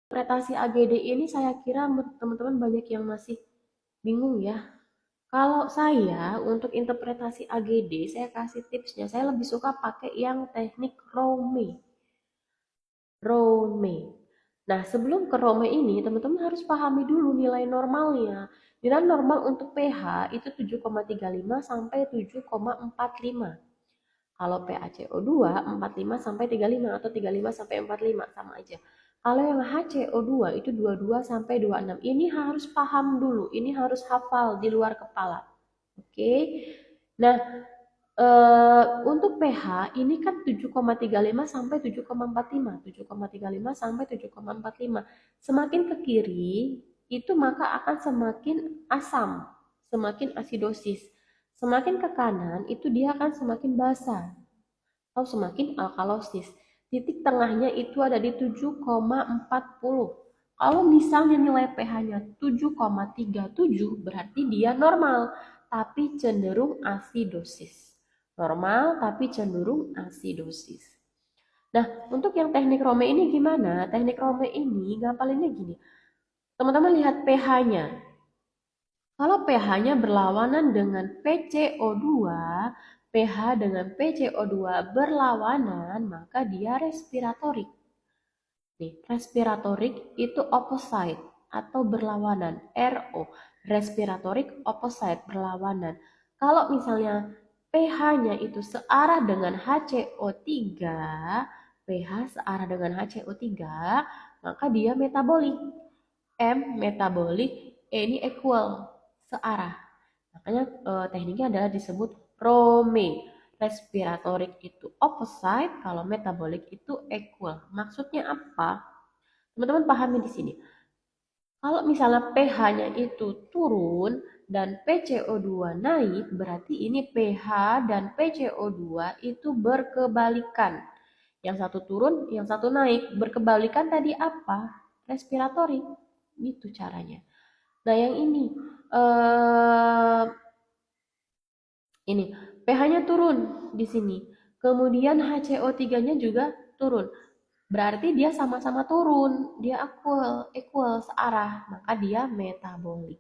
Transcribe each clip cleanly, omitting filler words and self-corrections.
Interpretasi AGD ini saya kira teman-teman banyak yang masih bingung ya. Kalau saya untuk interpretasi AGD, saya kasih tipsnya, saya lebih suka pakai yang teknik Rome. Rome. Nah, sebelum ke Rome ini, teman-teman harus pahami dulu nilai normalnya. Nilai normal untuk pH itu 7,35 sampai 7,45. Kalau PaCO2 45 sampai 35 atau 35 sampai 45 sama aja. Kalau yang HCO2 itu 22 sampai 26. Ini harus paham dulu, ini harus hafal di luar kepala. Oke. Nah, untuk pH ini kan 7,35 sampai 7,45, 7,35 sampai 7,45. Semakin ke kiri itu maka akan semakin asam, semakin asidosis. Semakin ke kanan itu dia akan semakin basa atau semakin alkalosis. Titik tengahnya itu ada di 7,40. Kalau misalnya nilai pH-nya 7,37 berarti dia normal tapi cenderung asidosis. Normal tapi cenderung asidosis. Nah, untuk yang teknik Rome ini gimana? Teknik Rome ini gampalinnya gini. Teman-teman lihat pH-nya. Kalau pH-nya berlawanan dengan PCO2, pH dengan PCO2 berlawanan, maka dia respiratorik. Nih, respiratorik itu opposite atau berlawanan. RO, respiratorik opposite, berlawanan. Kalau misalnya pH-nya itu searah dengan HCO3, pH searah dengan HCO3, maka dia metabolik. M metabolik, E ini equal, searah. Makanya tekniknya adalah disebut Rome. Respiratorik itu opposite, kalau metabolik itu equal. Maksudnya apa? Teman-teman pahami di sini. Kalau misalnya pH-nya itu turun dan PCO2 naik, berarti ini pH dan PCO2 itu berkebalikan. Yang satu turun, yang satu naik. Berkebalikan tadi apa? Respiratorik. Gitu caranya. Nah, yang ini pH-nya turun di sini. Kemudian HCO3-nya juga turun. Berarti dia sama-sama turun, dia equal searah, maka dia metabolik.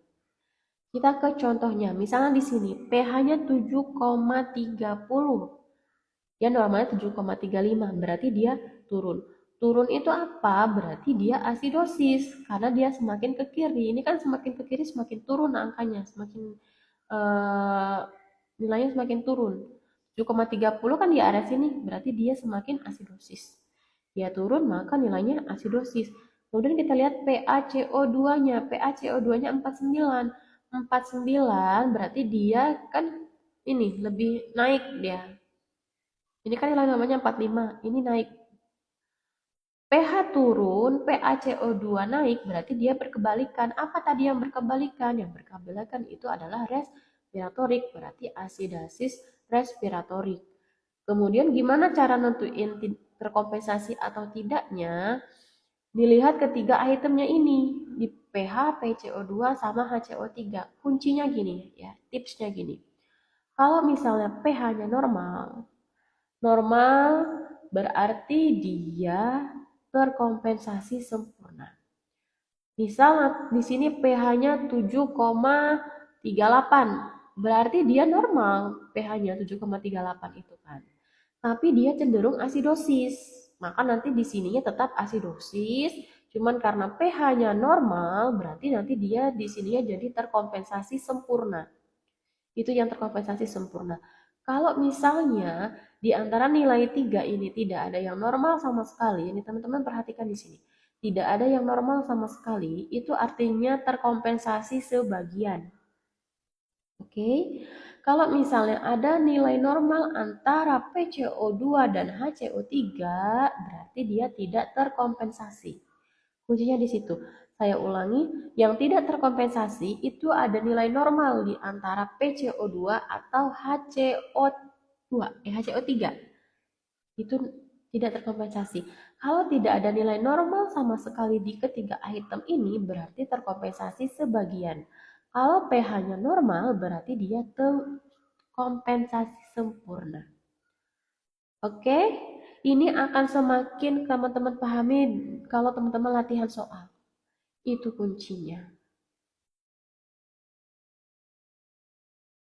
Kita ke contohnya, misalnya di sini pH-nya 7,30. Ya normalnya 7,35, berarti dia turun. Turun itu apa? Berarti dia asidosis karena dia semakin ke kiri. Ini kan semakin ke kiri semakin turun angkanya, semakin nilainya semakin turun. 7,30 kan di area sini, berarti dia semakin asidosis. Dia turun maka nilainya asidosis. Kemudian kita lihat PaCO2-nya. PaCO2-nya 49. 49 berarti dia kan ini lebih naik dia. Ini kan nilai namanya 45, ini naik. pH turun, PaCO2 naik, berarti dia berkebalikan. Apa tadi yang berkebalikan? Yang berkebalikan itu adalah respiratorik, berarti asidosis respiratorik. Kemudian gimana cara nentuin terkompensasi atau tidaknya? Dilihat ketiga itemnya ini, di pH, PCO2, sama HCO3. Kuncinya gini ya, tipsnya gini. Kalau misalnya pH-nya normal, normal berarti dia terkompensasi sempurna. Misal di sini pH-nya 7,38, berarti dia normal pH-nya 7,38 itu kan. Tapi dia cenderung asidosis. Maka nanti di sininya tetap asidosis, cuman karena pH-nya normal, berarti nanti dia di sininya jadi terkompensasi sempurna. Itu yang terkompensasi sempurna. Kalau misalnya di antara nilai 3 ini tidak ada yang normal sama sekali, ini teman-teman perhatikan di sini. Tidak ada yang normal sama sekali, itu artinya terkompensasi sebagian. Oke. Kalau misalnya ada nilai normal antara PCO2 dan HCO3, berarti dia tidak terkompensasi. Kuncinya di situ. Saya ulangi, yang tidak terkompensasi itu ada nilai normal di antara PCO2 atau HCO3. Itu tidak terkompensasi. Kalau tidak ada nilai normal sama sekali di ketiga item ini, berarti terkompensasi sebagian. Kalau pH-nya normal, berarti dia terkompensasi sempurna. Oke, Ini akan semakin teman-teman pahami kalau teman-teman latihan soal. Itu kuncinya.